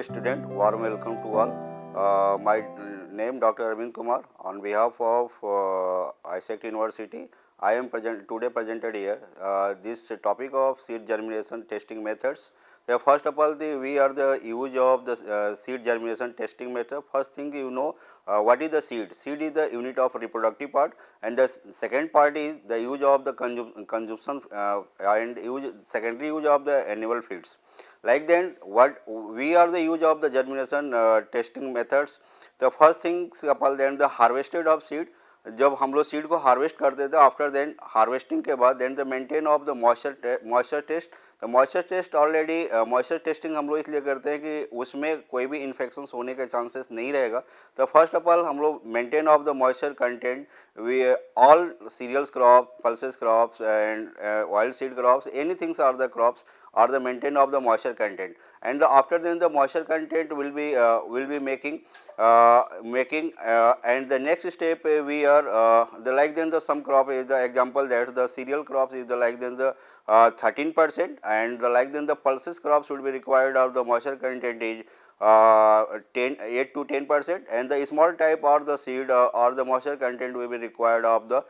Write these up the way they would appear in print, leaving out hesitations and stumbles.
Hello student, warm welcome to all. My name Dr. Arvind Kumar. On behalf of ISECT University, I am today presented here this topic of seed germination testing methods. So first of all, we are the use of the seed germination testing method. First thing what is the seed? Seed is the unit of reproductive part, and the second part is the use of the consumption and secondary use of the animal feeds. Like then what we are the use of the germination testing methods. The first thing then the harvested of seed. जब हम लोग seed को harvest करते थे after then harvesting के बाद then the maintain of the moisture test. तो moisture test already moisture testing हम लोग इसलिए करते हैं कि उसमें कोई भी इन्फेक्शन होने के चांसेस नहीं रहेगा. तो फर्स्ट ऑफ ऑल हम लोग maintain of the moisture content we all cereals crop pulses crops and oil seed crops anythings are the crops or the maintain of the moisture content, and after then the moisture content will be making and the next step we are the like then the some crop is the example that the cereal crops is the like then the 13% and the like then the pulses crops would be required of the moisture content is 8 to 10%, and the small type or the seed or the moisture content will be required of the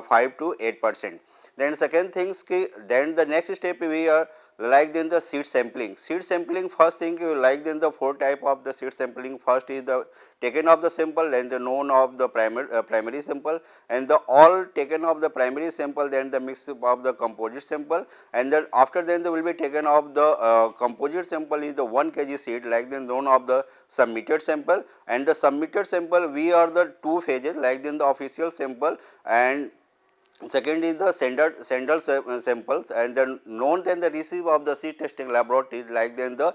5 to 8%. Then second things then the next step we are like then the seed sampling. Seed sampling first thing like then the four type of the seed sampling. First is the taken of the sample, then the known of the primary sample, and the all taken of the primary sample, then the mix of the composite sample, and then after then they will be taken of the composite sample is the 1 kg seed like then known of the submitted sample, and the submitted sample we are the two phases like then the official sample and second is the sender samples, and then known then the receive of the seed testing laboratory like then the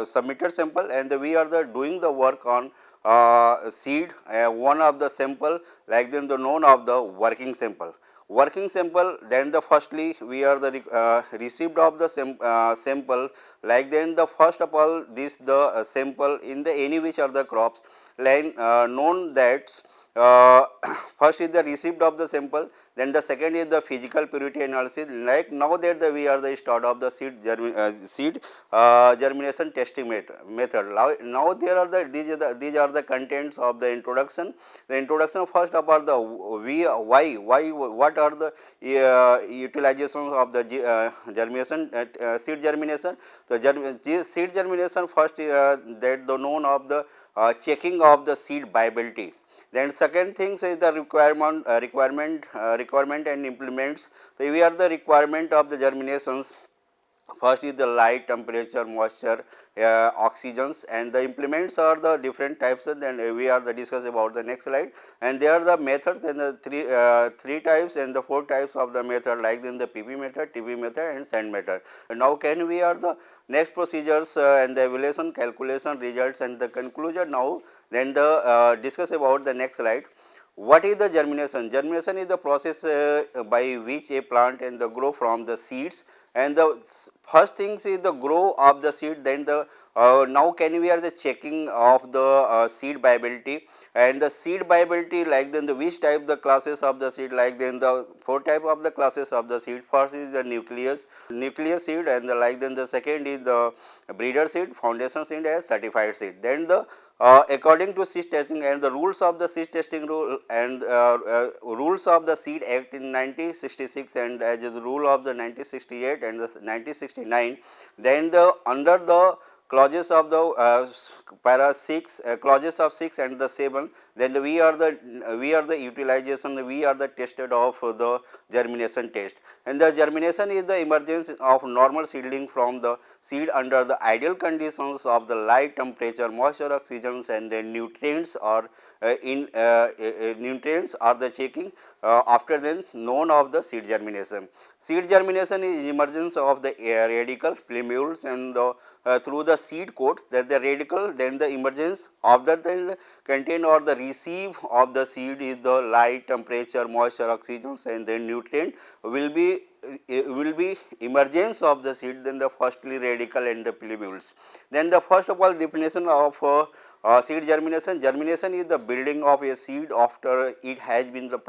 submitted sample, and we are the doing the work on seed one of the sample like then the known of the working sample. Working sample then the firstly we are the received of the sample like then the first of all this the sample in the any which are the crops like known that first is the receipt of the sample, then the second is the physical purity analysis. Like now that we are the start of the seed germination testing method. Now there are these are the contents of the introduction. The introduction first about the why what are the utilizations of the germination seed germination. The seed germination first that the known of the checking of the seed viability. Then second things is the requirement and implements. So we are the requirement of the germinations. First is the light, temperature, moisture, oxygens, and the implements are the different types. And then we are the discuss about the next slide. And there are the methods and the three types and the four types of the method like in the PP method, TP method, and sand method. And now can we are the next procedures and the evaluation, calculation, results, and the conclusion. Now then the discuss about the next slide. What is the germination? Germination is the process by which a plant and the grow from the seeds, and the first things is the grow of the seed, then the now can we are the checking of the seed viability, and the seed viability like then the which type the classes of the seed like then the four type of the classes of the seed. First is the nucleus seed, and the like then the second is the breeder seed, foundation seed, and certified seed. Then the according to seed testing and the rules of the seed testing rule and rules of the seed act in 1966 and as the rule of the 1968 and the 1969, then the under the clauses of the para 6 clauses of 6 and the 7, then we are the utilization, we are the tested of the germination test. And the germination is the emergence of normal seedling from the seed under the ideal conditions of the light, temperature, moisture, oxygen, and the nutrients or nutrients are the checking after then known of the seed germination. Seed germination is emergence of the radical plumules and the through the seed coat, then the radical, then the emergence of the then contain or the receive of the seed is the light, temperature, moisture, oxygen, and then nutrient will be emergence of the seed, then the firstly radical and the plumules. Then the first of all definition of seed germination. Germination is the building of a seed after it has been the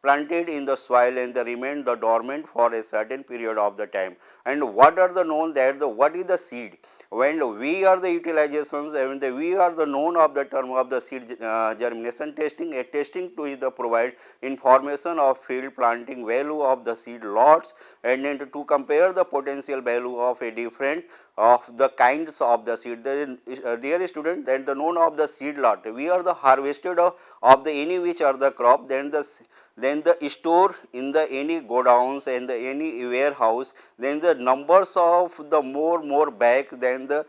planted in the soil and they remain the dormant for a certain period of the time. And what are the known that the what is the seed? when we are the utilizations and we are the known of the term of the seed germination testing. A testing to is the provide information of field planting value of the seed lots, and then to compare the potential value of a different of the kinds of the seed. Dear student, then the known of the seed lot, we are the harvested of the any which are the crop, then the store in the any godowns and the any warehouse, then the numbers of the more bag, then the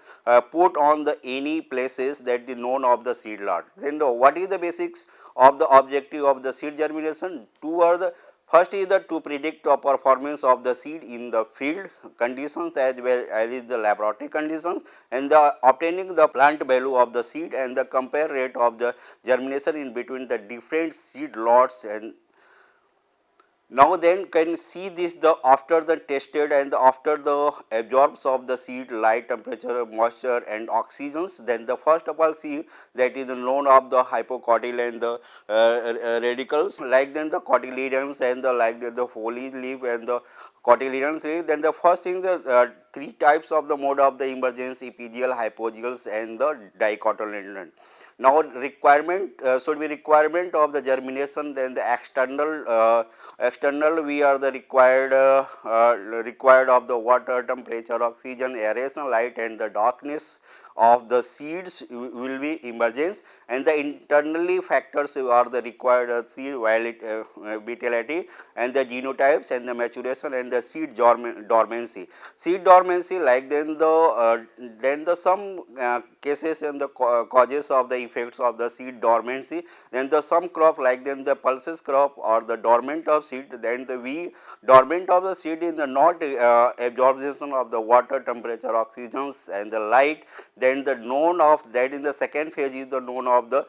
put on the any places that the known of the seed lot. Then what is the basics of the objective of the seed germination? Two are the first is the to predict the performance of the seed in the field conditions as well as the laboratory conditions, and the obtaining the plant value of the seed and the compare rate of the germination in between the different seed lots. And now then can see this the after the tested and after the absorbs of the seed light, temperature, moisture and oxygens, then the first of all see that is known of the hypocotyl and the radicals, like then the cotyledons and the like then the foliage leaf and the cotyledons leaf. Then the first thing the three types of the mode of the emergence: epigeal, hypogeals and the dicotyledon. Now requirement should be requirement of the germination, then the external we are the required of the water, temperature, oxygen, aeration, light and the darkness of the seeds will be emergence, and the internally factors are the required seed vitality and the genotypes and the maturation and the seed dormancy. Seed dormancy, like then the some cases and the causes of the effects of the seed dormancy, then the some crop like then the pulses crop or the dormant of seed, then the we dormant of the seed in the not absorption of the water, temperature, oxygens and the light, then the known of that in the second phase is the known of the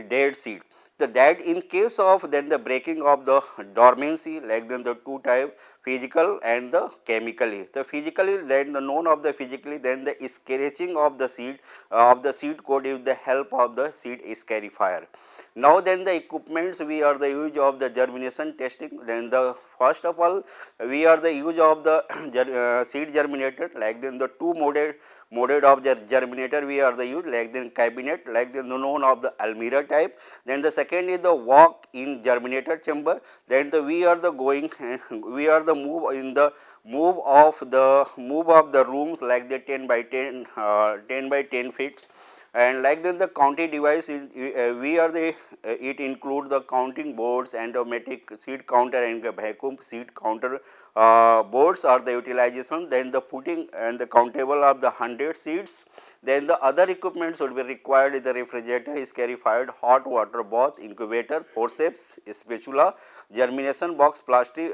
dead seed. That in case of then the breaking of the dormancy, like then the two type, physical and the chemically. The physically, then the known of the physically, then the scratching of the seed coat with the help of the seed scarifier. Now then the equipments we are the use of the germination testing, then the first of all we are the use of the seed germinator, like then the two moded of the germinator we are the use, like then cabinet, like the known of the almirah type. Then the second is the walk in germinator chamber, then the we are the going we are the move in the move of the rooms like the 10 by 10 10 by 10 feet, and like then the counting device we are the it include the counting boards and automatic seed counter and the vacuum seed counter boards are the utilization, then the putting and the countable of the 100 seeds. Then the other equipment should be required is the refrigerator, scarified hot water bath, incubator, forceps, spatula, germination box, plastic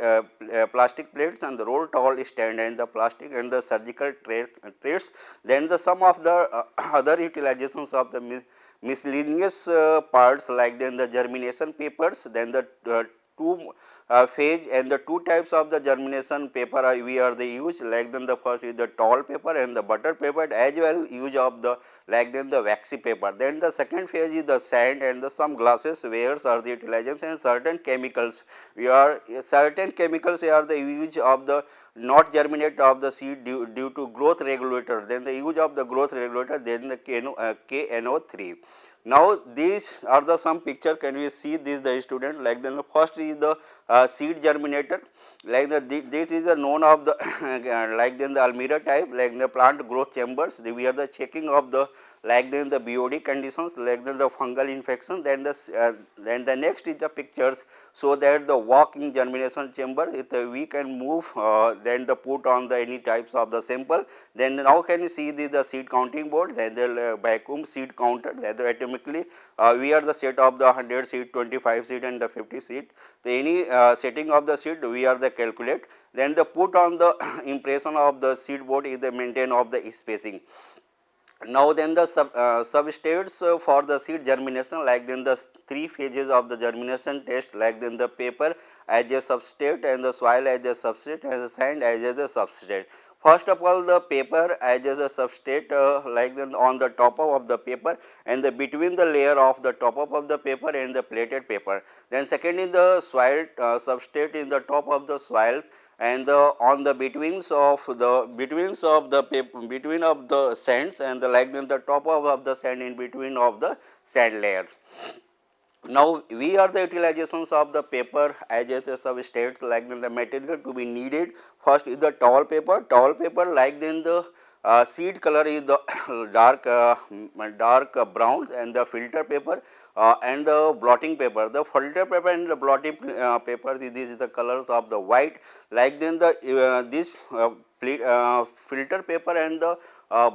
plates and the roll towel stand and the plastic and the surgical trays. Then the some of the other utilizations of the miscellaneous parts, like then the germination papers, then the two phase and the two types of the germination paper we are the use, like then the first is the towel paper and the butter paper, as well use of the like then the waxy paper. Then the second phase is the sand and the some glasses wares are the utilizations, and certain chemicals we are the use of the not germinate of the seed due to growth regulator, then the use of the growth regulator, then the KNO3. Now these are the some picture, can we see this the student, like then the first is the seed germinator, like this is the known of the like then the almirah type, like the plant growth chambers, we are the checking of the like then the BOD conditions, like then the fungal infection. Then the next is the pictures, so that the walking germination chamber we can move then the put on the any types of the sample. Then now can you see the seed counting board, then the vacuum seed counter, that atomically we are the set of the 100 seed, 25 seed and the 50 seed. The any setting of the seed we are the calculate, then the put on the impression of the seed board is the maintain of the spacing. Now then the substrates for the seed germination, like then the three phases of the germination test, like then the paper as a substrate and the soil as a substrate and the sand as a substrate. First of all the paper as a substrate, like then on the top of the paper and the between the layer of the top of the paper and the plated paper. Then second is the soil substrate in the top of the soil, and on the between of the sands, and like then the top of the sand in between of the sand layer. Now, we are the utilizations of the paper as a substrate, like then the material to be needed. First is the towel paper like then the seed color is the dark brown, and the filter paper and the blotting paper. The filter paper and the blotting paper, this is the colors of the white, like then the this filter paper and the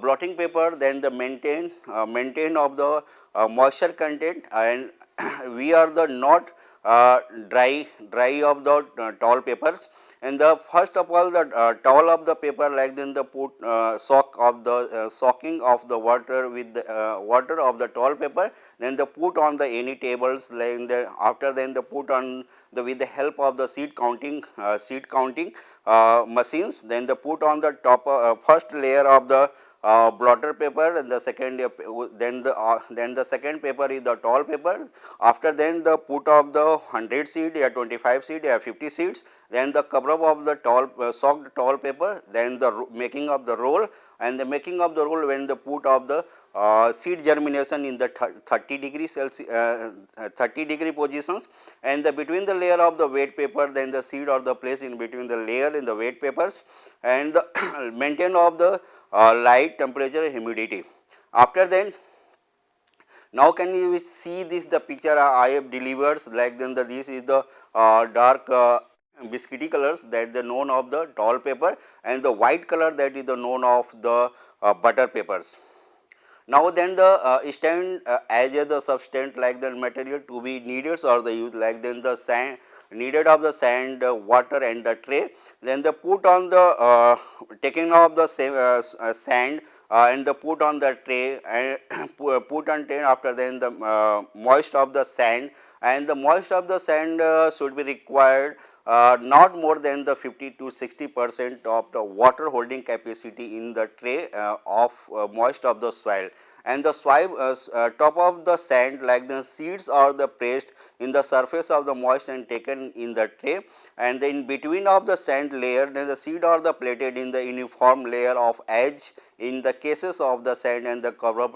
blotting paper, then the maintain of the moisture content, and we are the not dry of the towel papers. And the first of all the towel of the paper, like then the put soaking of the water with the water of the towel paper, then the put on the any tables, like the after then the put on the with the help of the seed counting machines, then the put on the top first layer of the blotter paper, and the second then the second paper is the tall paper. After then the put of the 100 seed or 25 seed or 50 seeds, then the cover up of the tall soaked tall paper, then the making of the roll, and the making of the roll when the put of the seed germination in the 30° Celsius 30° positions, and the between the layer of the wet paper, then the seed or the place in between the layer in the wet papers, and the maintain of the light temperature humidity. After then, now can you see this the picture I have delivered, like then the this is the dark biscuity colors that the known of the tall paper, and the white color that is the known of the butter papers. Now then the stand as the substance, like the material to be needed or the use, like then the sand needed of the sand, water and the tray, then the put on the taking of the same sand and the put on the tray, and put on tray. After then the moist of the sand, and the moist of the sand should be required not more than the 50 to 60% of the water holding capacity in the tray of moist of the soil, and the soil top of the sand, like the seeds or the pressed in the surface of the moist and taken in the tray, and in between of the sand layer, then the seed or the plated in the uniform layer of edge in the cases of the sand, and the cover up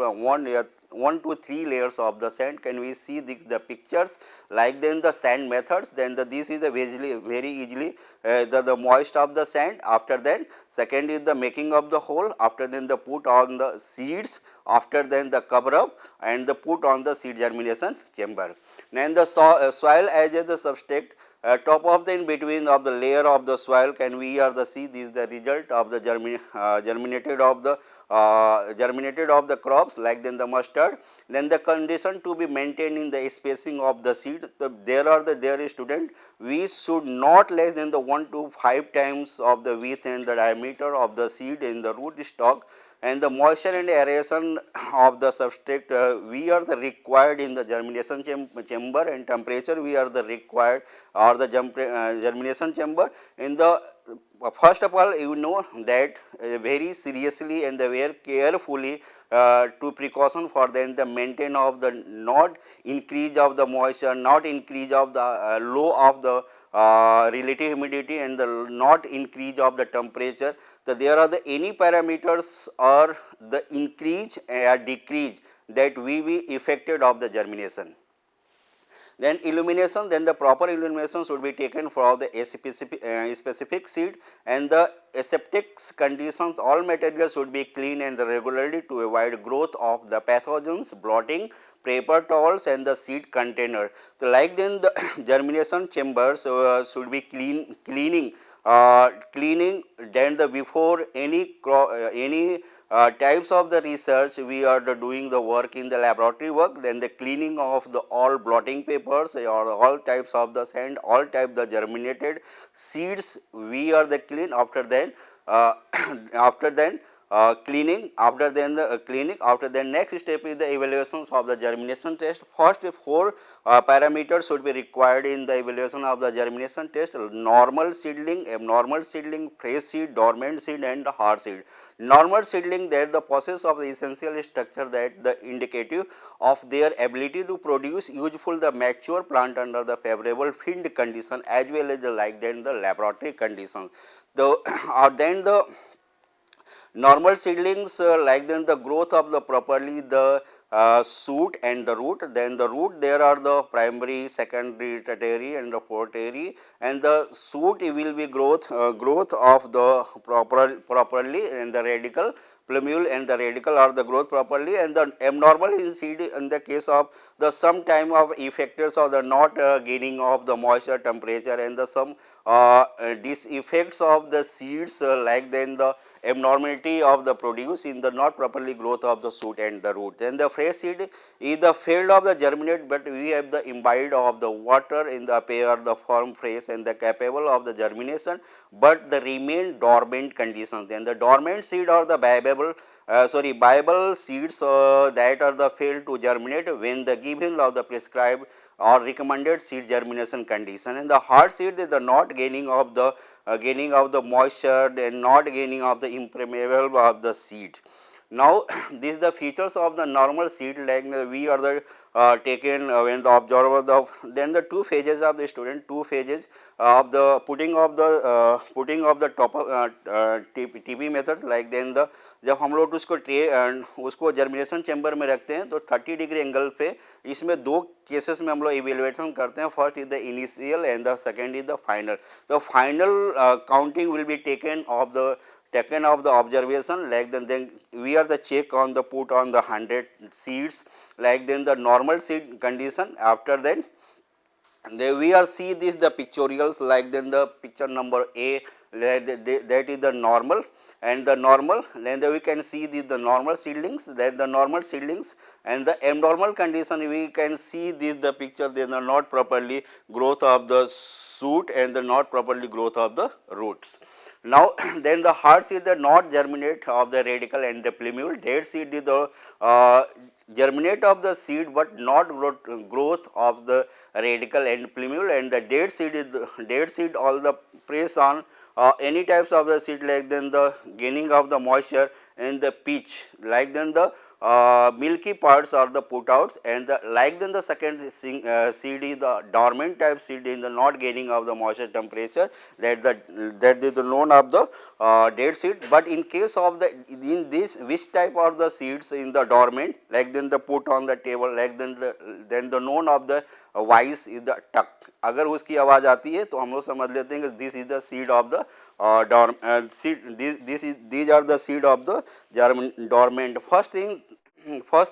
1 to 3 layers of the sand. Can we see the pictures, like then the sand methods, then this is the very easily the moist of the sand. After then second is the making of the hole, after then the put on the seeds, after then the cover up and the put on the seed germination chamber. Then the soil as the substrate, top of the in between of the layer of the soil, can we are the see this is the result of the germinated of the crops, like then the mustard. Then the condition to be maintained in the spacing of the seed, there is student, we should not less than the 1 to 5 times of the width and the diameter of the seed in the root stock, and the moisture and aeration of the substrate we are the required in the germination chamber, and temperature we are the required or the germination chamber. In the first of all, you know that very seriously and very carefully to precaution for then the maintain of the not increase of the moisture, not increase of the low of the relative humidity, and the not increase of the temperature. So there are the any parameters or the increase or decrease that we be affected of the germination. Then illumination, then the proper illumination should be taken for the specific seed, and the aseptic conditions, all materials should be clean and regularly to avoid growth of the pathogens, blotting, paper towels and the seed container. So like then the germination chambers should be cleaning then the before any types of the research we are doing the work in the laboratory work, then the cleaning of the all blotting papers or all types of the sand, all type the germinated seeds we are the clean. After then after then cleaning. After then the cleaning, after then next step is the evaluations of the germination test. First 4 parameters should be required in the evaluation of the germination test: normal seedling, abnormal seedling, fresh seed, dormant seed and hard seed. Normal seedling, that the process of the essential structure that the indicative of their ability to produce useful the mature plant under the favorable field condition as well as the like then the laboratory conditions. The then the normal seedlings like then the growth of the properly the shoot and the root. Then the root, there are the primary, secondary, tertiary and the quaternary, and the shoot will be growth of the properly, and the radical plumule and the radical are the growth properly, and the abnormal in seed in the case of the some time of effectors or the not gaining of the moisture, temperature and the some these effects of the seeds like then the abnormality of the produce in the not properly growth of the shoot and the root. Then the fresh seed is the failed of the germinate, but we have the imbibed of the water in the pair the firm fresh and the capable of the germination, but the remain dormant conditions. Then the dormant seed or the viable seeds that are the failed to germinate when the given of the prescribed or recommended seed germination condition. And the hard seed is the not gaining of the moisture and not gaining of the impermeable of the seed. Now, these the features of the normal seed, like we are the taken when the observer then the two phases of the student, two phases of the putting of the top TP methods, like then the जब हम लोग उसको उसको germination chamber में रखते हैं तो 30 degree angle पे इसमें दो केसेस में हम लोग इवेल्युएशन करते हैं. First is the initial and the second is the final. The final counting will be taken of the observation, like then we are the check on the put on the 100 seeds, like then the normal seed condition. After then we are see this the pictorials, like then the picture number A, that is the normal, and the normal, then we can see the normal seedlings, that the normal seedlings, and the abnormal condition we can see this the picture, then the not properly growth of the shoot and the not properly growth of the roots. Now, then the hard seed, the not germinate of the radical and the plumule. Dead seed is the germinate of the seed, but not growth of the radical and plumule. And the dead seed is dead seed, all the press on any types of the seed, like then the gaining of the moisture and the pitch, like then the milky parts are the put outs, and the like then the second seed is the dormant type seed in the not gaining of the moisture, temperature, that is the known of the dead seed. But in case of the in this which type of the seeds in the dormant, like then the put on the table, like then the known of the wise is the tuck. अगर उसकी आवाज आती है तो हम लोग समझ लेते हैं कि this is the seed of the these are the seed of the dormant. First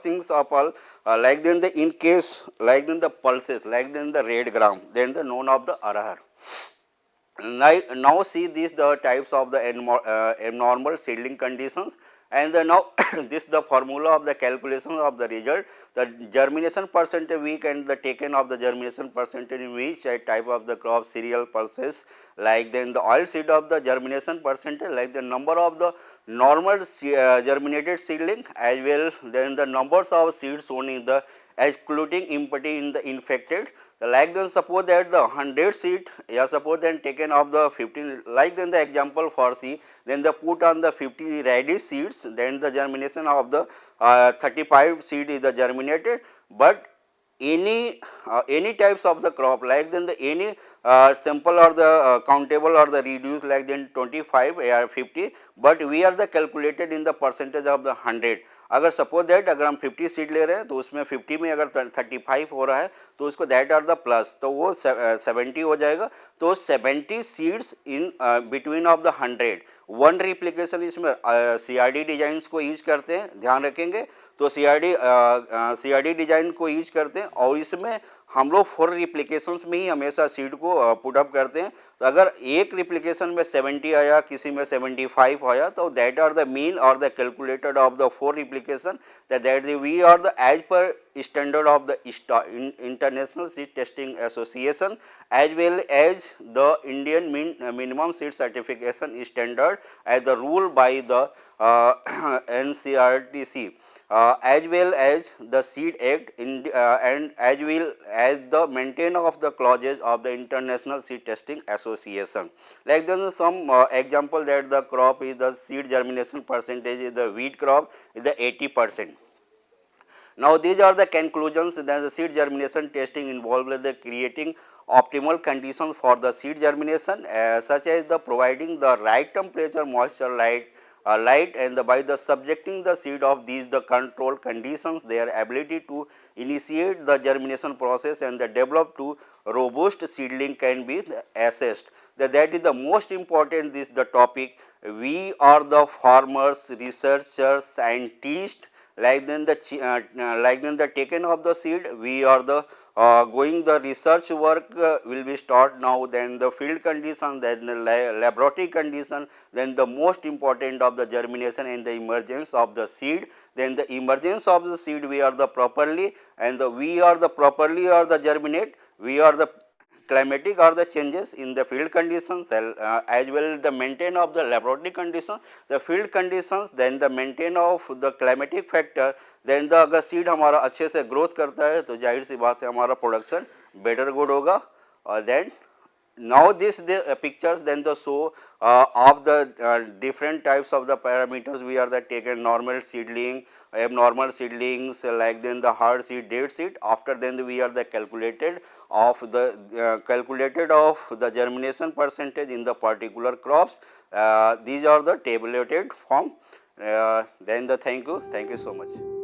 things of all, like then the in case, like then the pulses, like then the red gram, then the known of the arahar. Now see these the types of the abnormal seedling conditions, and now this the formula of the calculation of the result. The germination percentage week and the taken of the germination percentage in which type of the crop cereal pulses, like then the oil seed of the germination percentage, like the number of the normal germinated seedling, as well then the numbers of seeds shown in the excluding empty in the infected. Like then suppose that the 100 seed, suppose then taken of the 15, like then the example for C, then the put on the 50 radish seeds, then the germination of the 35 seed is the germinated. But any types of the crop, like then the any simple or the countable or the reduced, like then 25 or 50, but we are the calculated in the percentage of the 100. अगर suppose that अगर हम 50 seed ले रहे हैं तो उसमें 50 में अगर 35 हो रहा है तो उसको दैट आर द प्लस, तो वो 70 हो जाएगा. तो 70 seeds in between of the 100. One replication इसमें CRD डिजाइंस को यूज करते हैं, ध्यान रखेंगे. तो CRD डिजाइन को यूज करते हैं, और इसमें हम लोग 4 रिप्लिकेशंस में ही हमेशा सीड को पुटअप करते हैं. तो अगर एक रिप्लिकेशन में 70 आया, किसी में 75 आया, तो दैट आर द मीन और the calculated of the 4 replication, that we are the as per standard of the International Seed Testing Association, as well as the Indian minimum seed certification standard as the rule by the NCRTC, as well as the Seed Act and as well as the maintain of the clauses of the International Seed Testing Association. Like there is some example that the crop is the seed germination percentage is the wheat crop is the 80%. Now, these are the conclusions that the seed germination testing involves the creating optimal conditions for the seed germination, such as the providing the right temperature, moisture, light, and by the subjecting the seed of these the control conditions, their ability to initiate the germination process and the develop to robust seedling can be assessed. That is the most important. This the topic. We are the farmers, researchers, scientists, like then the like then the taken of the seed, we are the going the research work will be start now, then the field condition, then the laboratory condition, then the most important of the germination and the emergence of the seed, then the emergence of the seed we are the properly, and the we are the properly or the germinate, we are the climatic or the changes in the field conditions, as well as the maintain of the laboratory conditions, the field conditions, then the maintain of the climatic factor, then the अगर seed हमारा अच्छे से growth करता है तो जाहिर सी बात है हमारा प्रोडक्शन बेटर गुड होगा. और then now this the pictures then the show of the different types of the parameters we are the taken normal seedling, abnormal seedlings, like then the hard seed, dead seed. After then we are the calculated of the germination percentage in the particular crops. These are the tabulated form. Then the thank you so much.